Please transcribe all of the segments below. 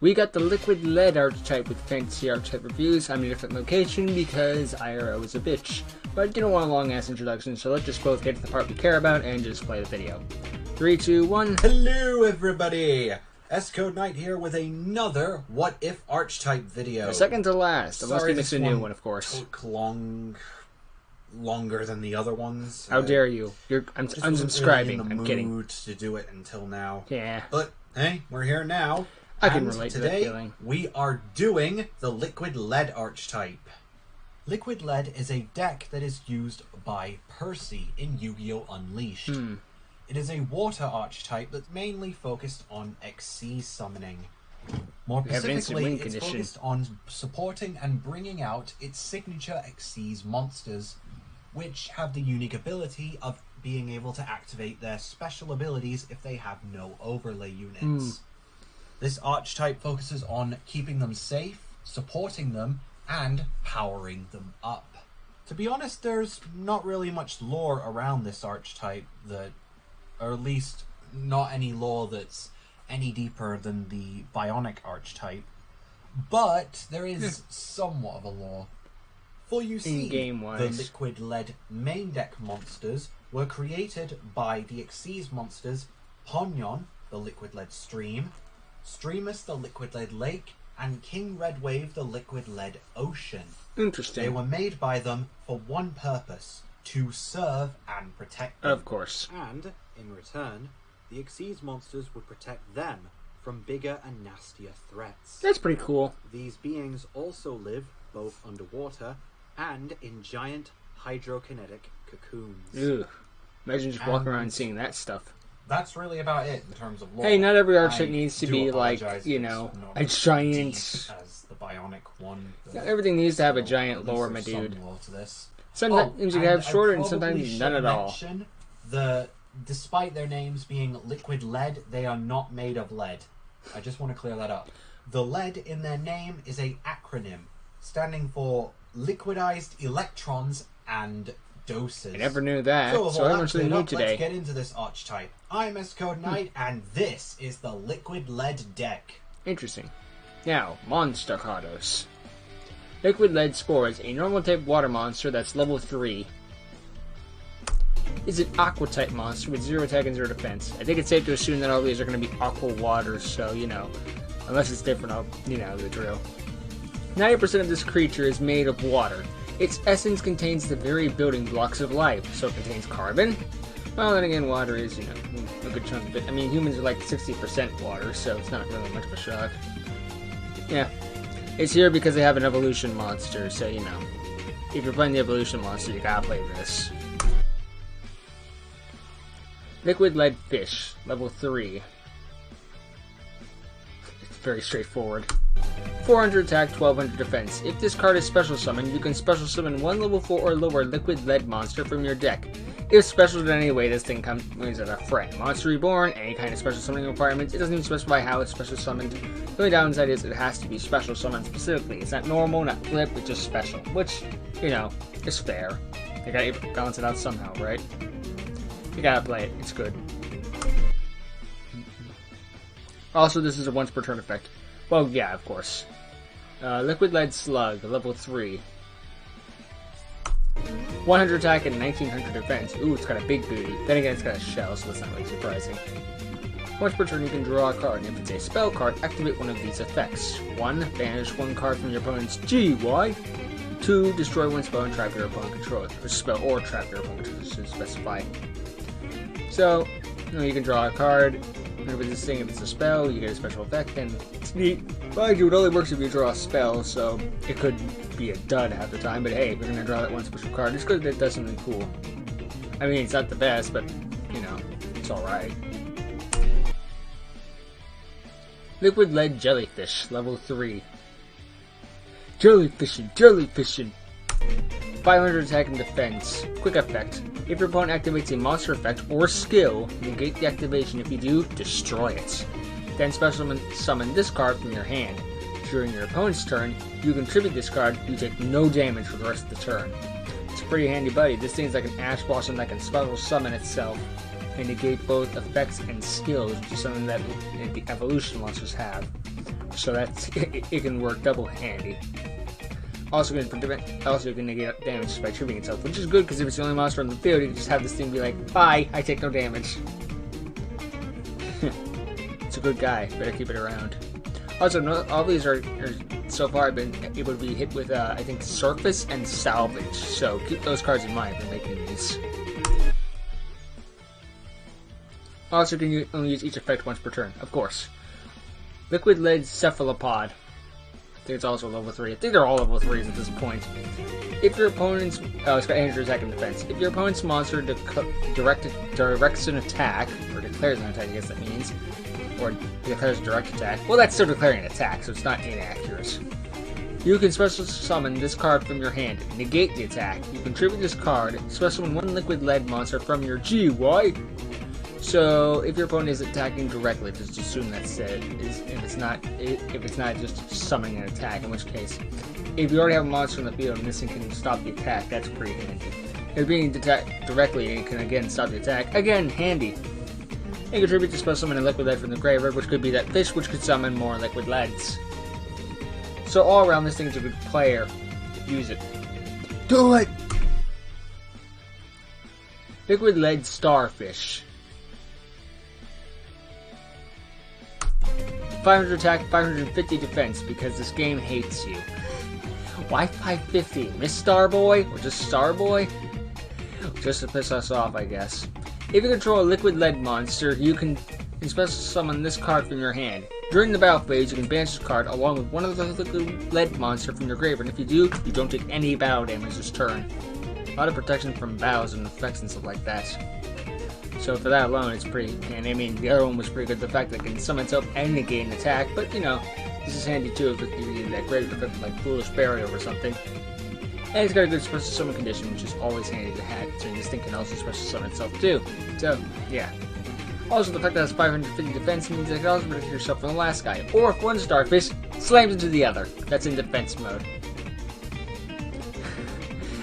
We got the Liquid Lead archetype with fancy archetype reviews. I'm in a different location because IRO is a bitch. But I didn't want a long ass introduction, so let's just both get to the part we care about and just play the video. 3, 2, 1. Hello everybody! S-Code Knight here with another What If archetype video. Second to last, unless Sorry, we miss a new one, of course. Took longer than the other ones. How dare you? I'm unsubscribing. Really in the I'm kidding. mood to do it until now. Yeah. But hey, we're here now. I can and relate to that today feeling. We are doing the Liquid Lead archetype. Liquid Lead is a deck that is used by Percy in Yu-Gi-Oh! Unleashed. It is a water archetype that's mainly focused on Xyz summoning. More specifically, it's focused on supporting and bringing out its signature Xyz monsters, which have the unique ability of being able to activate their special abilities if they have no overlay units. This archetype focuses on keeping them safe, supporting them, and powering them up. To be honest, there's not really much lore around this archetype that, or at least not any lore that's any deeper than the Bionic archetype, but there is somewhat of a lore. For you see, the Liquid Lead main deck monsters were created by the Xyz monsters Ponyon, the Liquid Lead Stream, Streamus, the Liquid Lead Lake, and King Redwave, the Liquid Lead Ocean. Interesting. They were made by them for one purpose: to serve and protect them. Of course. And, in return, the Xyz monsters would protect them from bigger and nastier threats. That's pretty cool. These beings also live both underwater and in giant hydrokinetic cocoons. Ugh. Imagine just walking around and seeing that stuff. That's really about it in terms of lore. Hey, not every archetype needs to be like, you know, a giant. As the Bionic one. Not everything needs to have a giant lore, my dude. Some lore to this. Sometimes you can have shorter and sometimes none at all. Despite their names being Liquid Lead, they are not made of lead. I just want to clear that up. The lead in their name is a acronym standing for liquidized electrons and doses. I never knew that, so I learned something new today. Let's get into this archetype. I'm S-Code Knight, and this is the Liquid Lead deck. Interesting. Now, monster cardos. Liquid Lead Spores, a normal type water monster that's level 3. Is an aqua type monster with 0 attack and 0 defense. I think it's safe to assume that all these are going to be aqua waters, so, you know, unless it's different, you know, the drill. 90% of this creature is made of water. Its essence contains the very building blocks of life, so it contains carbon. Well, then again, water is, you know, a good chunk of it. I mean, humans are like 60% water, so it's not really much of a shock. Yeah. It's here because they have an evolution monster, so, you know, if you're playing the evolution monster, you gotta play this. Liquid Lead Fish, level 3. It's very straightforward. 400 attack, 1200 defense. If this card is special summoned, you can special summon one level 4 or lower Liquid Lead monster from your deck. If special in any way, this thing comes as a friend. Monster Reborn, any kind of special summoning requirements. It doesn't even specify how it's special summoned. The only downside is it has to be special summoned specifically. It's not normal, not flip, it's just special. Which, you know, is fair. You gotta balance it out somehow, right? You gotta play it, it's good. Also, this is a once per turn effect. Well, yeah, of course. Liquid Lead Slug, level 3. 100 attack and 1900 defense. Ooh, it's got a big booty. Then again, it's got a shell, so that's not really surprising. Once per turn, you can draw a card, and if it's a spell card, activate one of these effects. 1. Banish one card from your opponent's GY. 2. Destroy one spell and trap your opponent controls. Or spell or trap your opponent controls, to specify. So, you know, you can draw a card. And with this thing, if it's a spell, you get a special effect, and it's neat. Mind you, it only works if you draw a spell, so it could be a dud half the time, but hey, we're gonna draw that one special card. It's good that it does something cool. I mean, it's not the best, but, you know, it's alright. Liquid Lead Jellyfish, level 3. Jellyfishing. 500 attack and defense. Quick effect. If your opponent activates a monster effect or skill, negate the activation. If you do, destroy it. Then special summon this card from your hand. During your opponent's turn, you contribute this card, you take no damage for the rest of the turn. It's a pretty handy buddy. This thing's like an Ash Blossom that can special summon itself and negate both effects and skills, which is something that the evolution monsters have. so that's it can work double handy. Also can negate damage by tripping itself, which is good because if it's the only monster on the field, you can just have this thing be like, "Bye, I take no damage." It's a good guy. Better keep it around. Also, all these are so far been able to be hit with, I think, Surface and Salvage. So keep those cards in mind for making these. Also, can you only use each effect once per turn? Of course. Liquid Lead Cephalopod. I think it's also level 3. I think they're all level 3s at this point. If your opponent's... Oh, it's got energy, attack, and defense. If your opponent's monster directs an attack, or declares an attack, I guess that means, or declares a direct attack, well, that's still declaring an attack, so it's not inaccurate. You can special summon this card from your hand. Negate the attack. You contribute this card. Special summon one Liquid Lead monster from your GUI. So, if your opponent is attacking directly, just assume that's it. If it's not just summoning an attack, in which case, if you already have a monster in the field and this thing can stop the attack, that's pretty handy. If being attacked directly, it can again stop the attack. Again, handy. And contribute to special summon a Liquid Lead from the graveyard, which could be that fish, which could summon more Liquid Leads. So all around, this thing's a good player. Use it. Do it! Liquid Lead Starfish. 500 attack, 550 defense, because this game hates you. Why 550? Miss Starboy? Or just Starboy? Just to piss us off, I guess. If you control a Liquid Lead monster, you can special summon this card from your hand. During the battle phase, you can banish this card along with one of the Liquid Lead monster from your graveyard, and if you do, you don't take any battle damage this turn. A lot of protection from battles and effects and stuff like that. So for that alone, it's pretty handy. I mean, the other one was pretty good, the fact that it can summon itself and negate an attack, but you know, this is handy too if you need that great effect like Foolish Burial or something. And it's got a good special summon condition, which is always handy to have, so this thing can also special summon itself too. So, yeah. Also, the fact that it has 550 defense means that it can also protect yourself from the last guy. Or if one Starfish slams into the other, that's in defense mode.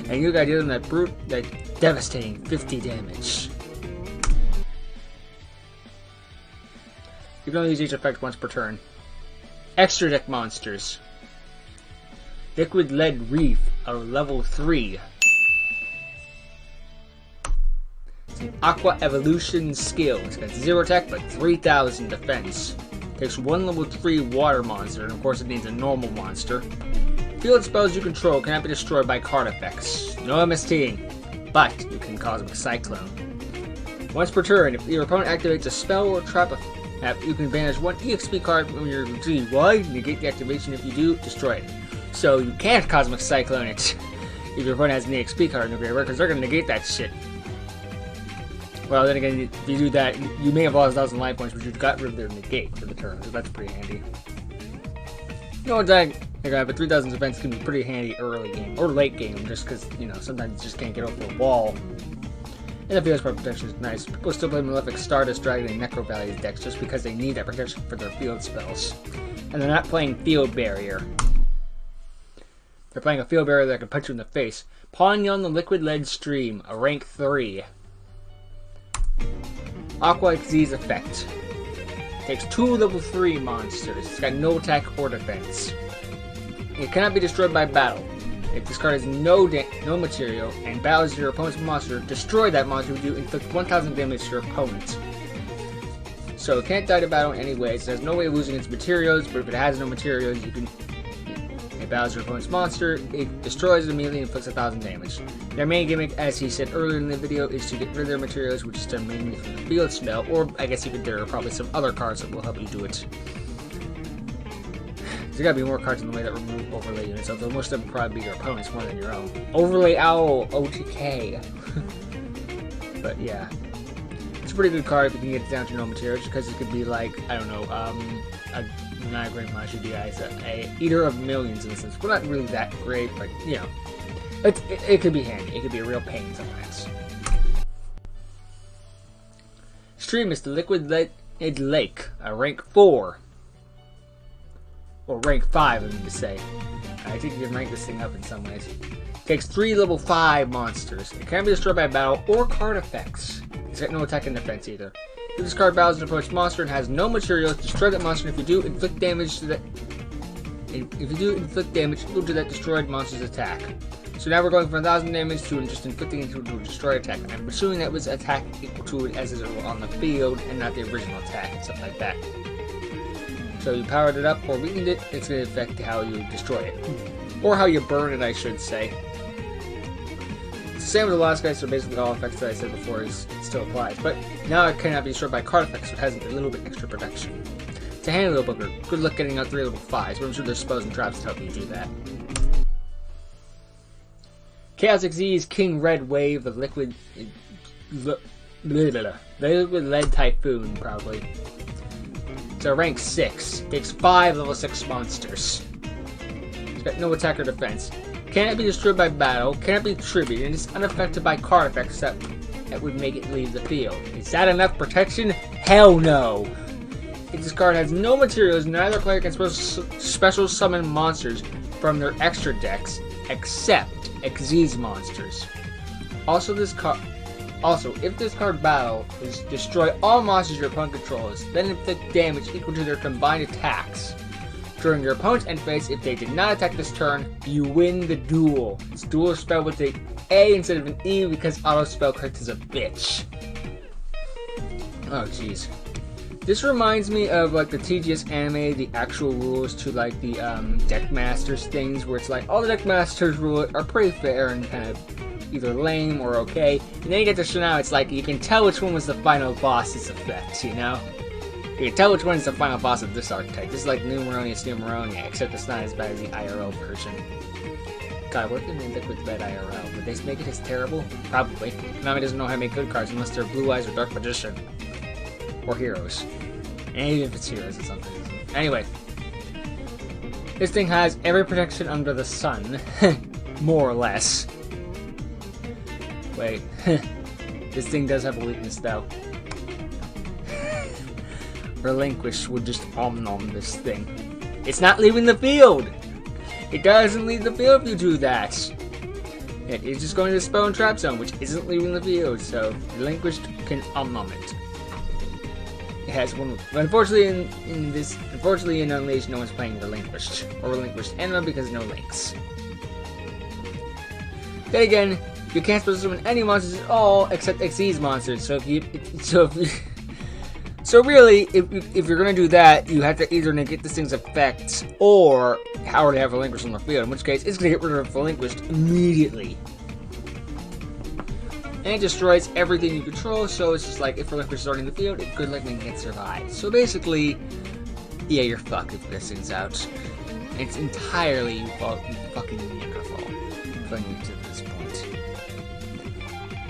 And you gotta deal with that devastating 50 damage. You can only use each effect once per turn. Extra deck monsters. Liquid Lead Reef, a level 3. It's an Aqua Evolution skill. It's got 0 attack but 3000 defense. Takes one level 3 water monster, and of course it needs a normal monster. Field spells you control cannot be destroyed by card effects. No MSTing, but you can Cosmic Cyclone. Once per turn, if your opponent activates a spell or trap you can banish one EXP card from your GUI, negate the activation. If you do, destroy it. So you can't Cosmic Cyclone it if your opponent has an EXP card in the graveyard, because they're going to negate that shit. Well, then again, if you do that, you may have lost 1,000 life points, but you've got rid of their negate for the turn, so that's pretty handy. No attack, but 3,000 defense can be pretty handy early game, or late game, just because, you know, sometimes you just can't get over a wall. And the field spell protection is nice. People still play Malefic Stardust Dragon and Necro Valley's decks just because they need that protection for their field spells. And they're not playing Field Barrier. They're playing a Field Barrier that can punch you in the face. Ponyon the Liquid Lead Stream, a rank 3. Aqua Xyz effect. Takes 2 level 3 monsters. It's got no attack or defense. It cannot be destroyed by battle. If this card has no material and battles your opponent's monster, destroy that monster if you inflict 1000 damage to your opponent. So it can't die to battle in any way. It has no way of losing its materials, but if it has no materials, it battles your opponent's monster, it destroys it immediately and inflicts 1000 damage. Their main gimmick, as he said earlier in the video, is to get rid of their materials, which is done mainly from the field spell, or I guess even there are probably some other cards that will help you do it. There's gotta be more cards in the way that remove overlay units, although most of them probably be your opponent's more than your own. Overlay Owl, OTK. But yeah. It's a pretty good card if you can get it down to no materials, because it could be like, I don't know, not a great monster DI, it's a Eater of Millions in a sense. Well, not really that great, but you know. It could be handy. It could be a real pain sometimes. Stream is the Liquid Lead Lake, a rank 4. Or rank 5, I mean to say. I think you can rank this thing up in some ways. Takes 3 level 5 monsters. It can be destroyed by battle or card effects. It's got no attack and defense either. If If this card battles an opponent's monster and has no materials, destroy that monster. If you do, inflict damage to that. If you do, inflict damage equal to that destroyed monster's attack. So now we're going from 1,000 damage to just inflicting it to a destroy attack. I'm assuming that was attack equal to it as it was on the field and not the original attack and stuff like that. So you powered it up or weakened it, it's going to affect how you destroy it. Or how you burn it, I should say. It's the same with the last guy, so basically all effects that I said before it still applies. But now it cannot be destroyed by card effects, so it has a little bit extra protection. It's a handy little booger. Good luck getting out 3 level 5s, but I'm sure there's spells and traps to help you do that. Chaos Xyz King Red Wave, the liquid lead typhoon, probably. So rank 6. Takes 5 level 6 monsters. It's got no attack or defense. Cannot be destroyed by battle, cannot be tributed, and is unaffected by card effects that would make it leave the field. Is that enough protection? Hell no! If this card has no materials, neither player can special summon monsters from their extra decks, except Xyz monsters. Also, if this card battle is destroy all monsters your opponent controls, then inflict damage equal to their combined attacks. During your opponent's end phase, if they did not attack this turn, you win the duel. It's duel spelled with an A instead of an E because auto spell correct is a bitch. Oh jeez. This reminds me of like the TGS anime, the actual rules to like the deck masters things, where it's like all the deck masters rules are pretty fair and kind of either lame or okay. And then you get to Shana, it's like you can tell which one was the final boss's effect, you know? You can tell which one is the final boss of this archetype. This is like Numeronius Numeronia, except it's not as bad as the IRL version. God, what if they made Liquid Lead IRL? Would they make it as terrible? Probably. Konami doesn't know how to make good cards unless they're Blue Eyes or Dark Magician. Or Heroes. And even if it's Heroes, it's something. Anyway. This thing has every protection under the sun. More or less. Wait. This thing does have a weakness, though. Relinquish would just om-nom this thing. It's not leaving the field! It doesn't leave the field if you do that! It's just going to the spell and trap zone, which isn't leaving the field, so Relinquished can om-nom it. It has one, but unfortunately in Unleashed, no one's playing Relinquished or Relinquished Anima because no links. Then again, you can't special summon any monsters at all except Xyz monsters. So really, if you're gonna do that, you have to either negate this thing's effects or already have Relinquished on the field. In which case, it's gonna get rid of Relinquished immediately. And it destroys everything you control, so it's just like, if Relinquish is already in the field, it good likely can survive. So basically, yeah, you're fucked if this thing's out. It's entirely fucking wonderful playing it to this point.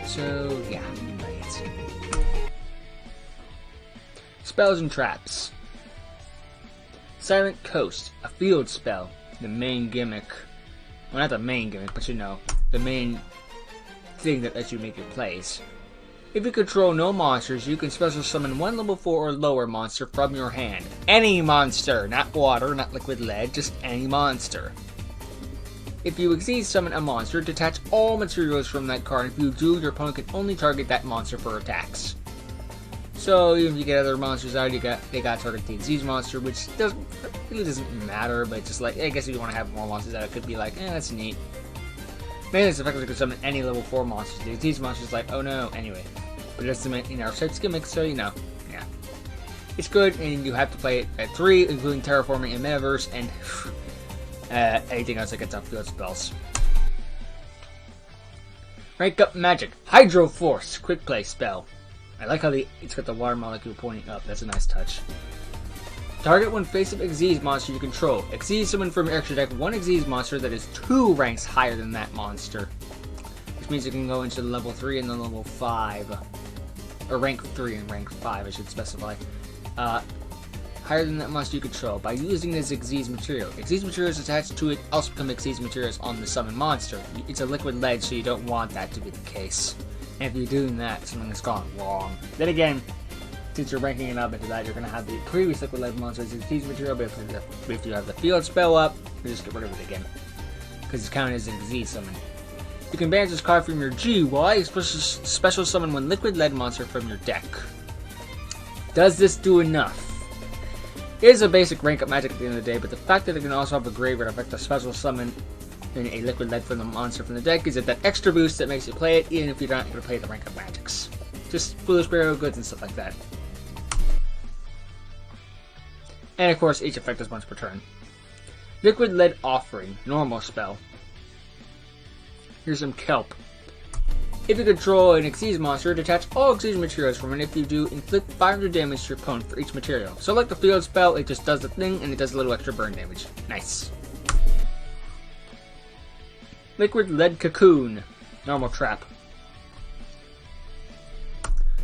So, yeah, right. Spells and traps. Silent Coast, a field spell. The main gimmick. Well, not the main gimmick, but you know, the main thing that lets you make your plays. If you control no monsters, you can special summon one level 4 or lower monster from your hand. Any monster, not water, not liquid lead, just any monster. If you Xyz summon a monster, detach all materials from that card. If you do, your opponent can only target that monster for attacks. So even if you get other monsters out, they got to target the Xyz monster, which really doesn't matter, but it's just like, I guess if you want to have more monsters out, it could be like, that's neat. Mainly it's effectively can summon any level 4 monsters. These monsters like, oh no, anyway. But it's in our site's gimmick, so you know, yeah. It's good, and you have to play it at 3, including Terraforming and Metaverse, and anything else that gets up field spells. Rank up magic. Hydro Force, quick play spell. I like how it's got the water molecule pointing up, that's a nice touch. Target one face-up Xyz monster you control. Xyz summon from your extra deck one Xyz monster that is 2 ranks higher than that monster. Which means it can go into level 3 and then level 5. Or rank 3 and rank 5, I should specify. Higher than that monster you control. By using this Xyz material. Xyz materials attached to it also become Xyz materials on the summoned monster. It's a liquid lead, so you don't want that to be the case. And if you're doing that, something has gone wrong. Then again, since you're ranking it up into that, you're going to have the previous liquid lead monsters as Xyz material, but if you have the field spell up, you just get rid of it again. Because it's counted as an Xyz summon. You can banish this card from your GUI, special summon one liquid lead monster from your deck. Does this do enough? It is a basic rank up magic at the end of the day, but the fact that it can also have a graveyard effect, a special summon in a liquid lead from the monster from the deck, gives it that extra boost that makes you play it, even if you're not going to play the rank up magics. Just foolish burial goods and stuff like that. And of course, each effect is once per turn. Liquid Lead Offering, normal spell. Here's some kelp. If you control an Xyz monster, detach all Xyz materials from it. If you do, inflict 500 damage to your opponent for each material. So like the field spell, it just does the thing, and it does a little extra burn damage. Nice. Liquid Lead Cocoon, normal trap.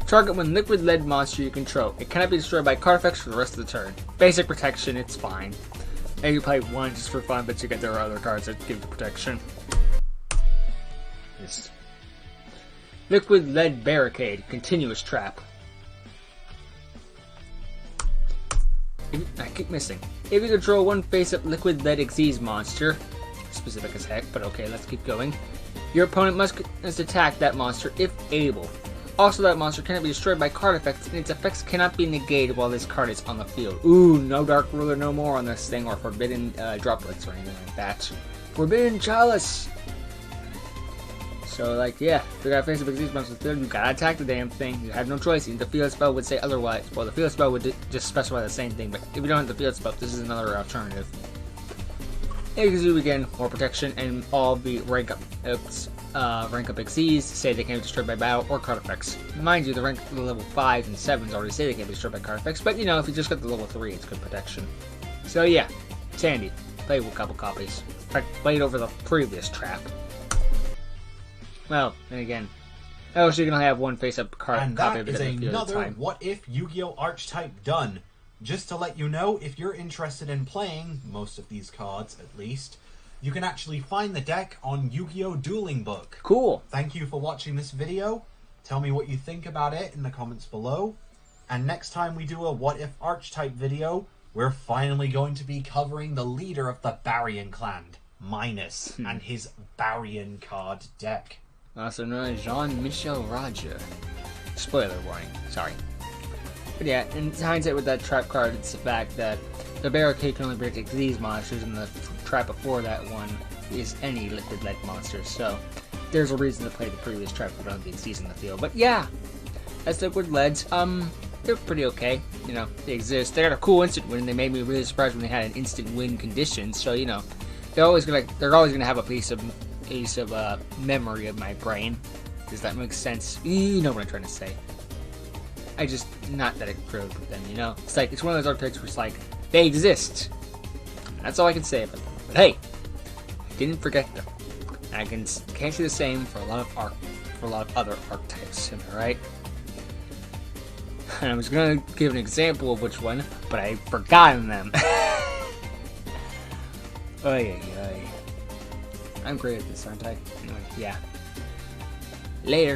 Target one liquid lead monster you control. It cannot be destroyed by card effects for the rest of the turn. Basic protection, it's fine. And you play one just for fun, but you get there are other cards that give the protection. Yes. Liquid Lead Barricade, continuous trap. I keep missing. If you control one face-up Liquid Lead Xyz monster, specific as heck, but okay, let's keep going. Your opponent must attack that monster if able. Also, that monster cannot be destroyed by card effects, and its effects cannot be negated while this card is on the field. Ooh, no Dark Ruler no more on this thing, or Forbidden Droplets or anything like that. Forbidden Chalice! So, like, yeah, if you got a face of Xyz monster on the field, you gotta attack the damn thing. You have no choice. The field spell would say otherwise. Well, the field spell would just specify the same thing, but if you don't have the field spell, this is another alternative. It gives you, again, more protection, and all the rank up Xyz say they can't be destroyed by battle or card effects. Mind you, the level 5s and 7s already say they can't be destroyed by card effects, but you know, if you just got the level 3, it's good protection. So yeah, it's handy. Play with a couple copies. In fact, played over the previous trap. Well, then again, oh, so you can only have one face-up card and copy of that it is at the another time. What If Yu-Gi-Oh! Archetype done. Just to let you know, if you're interested in playing most of these cards, at least, you can actually find the deck on Yu-Gi-Oh! Dueling Book. Cool. Thank you for watching this video. Tell me what you think about it in the comments below. And next time we do a What If Archetype video, we're finally going to be covering the leader of the Baryon clan, Minus, and his Baryon card deck. Also known as Jean-Michel Raja. Spoiler warning, sorry. But yeah, in hindsight with that trap card, it's the fact that the barricade can only protect these monsters, and the trap before that one is any liquid lead monster. So there's a reason to play the previous trap if you don't have the Xyz in the field. But yeah, that's liquid leads. They're pretty okay. You know, they exist. They got a cool instant win. They made me really surprised when they had an instant win condition. So you know, they're always gonna have a piece of memory of my brain. Does that make sense? You know what I'm trying to say. I just not that thrilled with them, you know? It's like, it's one of those archetypes where it's like, they exist. That's all I can say about them. But hey, I didn't forget them. And I can't say the same for a lot of other archetypes, am I right? And I was gonna give an example of which one, but I've forgotten them. Oy, oy. I'm great at this, aren't I? Anyway, yeah. Later.